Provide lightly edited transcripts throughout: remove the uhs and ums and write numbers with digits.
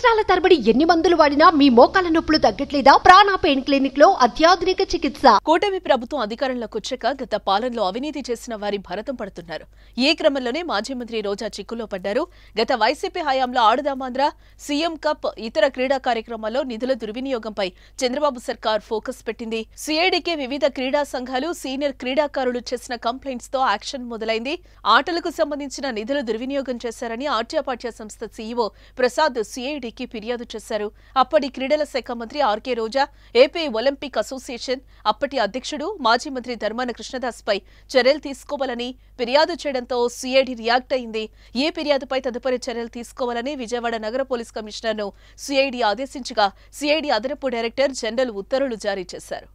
సంవత్సరాల తరబడి ఎన్ని మందులు వాడినా మీ మోకాల నొప్పులు తగ్గట్లేదా? ప్రాణ పెయిన్ క్లినిక్ లో అత్యాధునిక చికిత్స. కూటమి ప్రభుత్వం అధికారంలోకి వచ్చాక గత పాలనలో అవినీతి చేసిన వారి భరతం పడుతున్నారు. ఈ క్రమంలోనే మాజీ మంత్రి రోజా చిక్కుల్లో పడ్డారు. గత వైసీపీ హయాంలో ఆడుదామాంధ్ర, సీఎం కప్, ఇతర క్రీడా కార్యక్రమాల్లో నిధుల దుర్వినియోగంపై చంద్రబాబు సర్కార్ ఫోకస్ పెట్టింది. సిఐడికే వివిధ క్రీడా సంఘాలు, సీనియర్ క్రీడాకారులు చేసిన కంప్లైంట్స్ తో యాక్షన్ మొదలైంది. ఆటలకు సంబంధించిన నిధుల దుర్వినియోగం చేశారని ఆట్యాపాట్య సంస్థ సీఈఓ ప్రసాద్ సిఐడికి ఫిర్యాదు చేశారు. అప్పటి క్రీడల శాఖ మంత్రి ఆర్కే రోజా, ఏపీ ఒలింపిక్ అసోసియేషన్ అప్పటి అధ్యక్షుడు మాజీ మంత్రి ధర్మాన కృష్ణదాస్ పై చర్యలు తీసుకోవాలని ఫిర్యాదు చేయడంతో సిఐడి రియాక్ట్ అయింది. ఈ ఫిర్యాదుపై తదుపరి చర్యలు తీసుకోవాలని విజయవాడ నగర పోలీస్ కమిషనర్ను సిఐడి ఆదేశించగా సిఐడి అదనపు డైరెక్టర్ జనరల్ ఉత్తర్వులు జారీ చేశారు.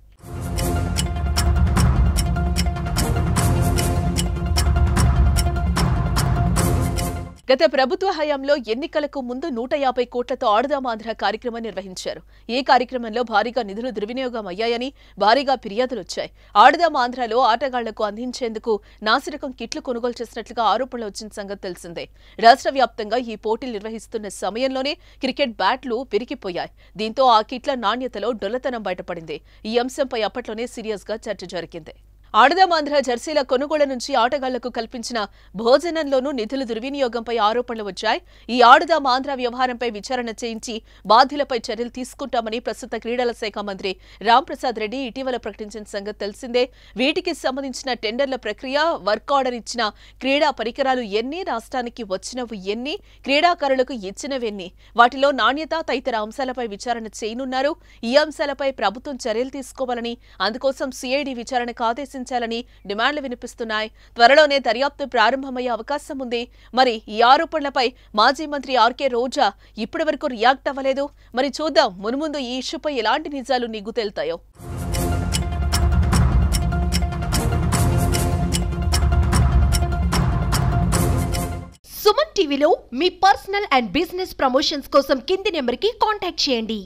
గత ప్రభుత్వ హయాంలో ఎన్నికలకు ముందు 150 కోట్లతో ఆడుదామాంధ్ర కార్యక్రమం నిర్వహించారు. ఈ కార్యక్రమంలో భారీగా నిధులు దుర్వినియోగం అయ్యాయని భారీగా ఫిర్యాదులొచ్చాయి. ఆడుదామాంధ్రలో ఆటగాళ్లకు అందించేందుకు నాసిరకం కిట్లు కొనుగోలు చేసినట్లుగా ఆరోపణలు వచ్చిన సంగతి తెలిసిందే. రాష్ట్ర వ్యాప్తంగా ఈ పోటీలు నిర్వహిస్తున్న సమయంలోనే క్రికెట్ బ్యాట్లు విరిగిపోయాయి. దీంతో ఆ కిట్ల నాణ్యతలో డొల్లతనం బయటపడింది. ఈ అంశంపై అప్పట్లోనే సీరియస్ గా చర్చ జరిగింది. ఆడుదామాంధ్ర జెర్సీల కొనుగోలు నుంచి ఆటగాళ్లకు కల్పించిన భోజనంలోనూ నిధుల దుర్వినియోగంపై ఆరోపణలు వచ్చాయి. ఈ ఆడుదామాంధ్ర వ్యవహారంపై విచారణ చేయించి బాధ్యులపై చర్యలు తీసుకుంటామని ప్రస్తుత క్రీడల శాఖ మంత్రి రాంప్రసాద్ రెడ్డి ఇటీవల ప్రకటించిన సంగతి తెలిసిందే. వీటికి సంబంధించిన టెండర్ల ప్రక్రియ, వర్క్ ఆర్డర్ ఇచ్చిన క్రీడా పరికరాలు ఎన్ని, రాష్ట్రానికి వచ్చినవి ఎన్ని, క్రీడాకారులకు ఇచ్చినవెన్ని, వాటిలో నాణ్యత తదితర అంశాలపై విచారణ చేయనున్నారు. ఈ అంశాలపై ప్రభుత్వం చర్యలు తీసుకోవాలని, అందుకోసం సిఐడి విచారణకు ఆదేశించాలని డిమాండ్లు వినిపిస్తున్నాయి. త్వరలోనే దర్యాప్తు ప్రారంభమయ్యే అవకాశం ఉంది. మరి ఈ ఆరోపణలపై మాజీ మంత్రి ఆర్కే రోజా ఇప్పటి వరకు రియాక్ట్ అవ్వలేదు. మరి చూద్దాం మున్ముందు ఈ ఇష్యూపై ఎలాంటి నిజాలు నిగ్గు తేలుతాయో. సుమన్ టీవీలో మీ పర్సనల్ అండ్ బిజినెస్ ప్రమోషన్స్ కోసం కింది నెంబర్కి కాంటాక్ట్ చేయండి.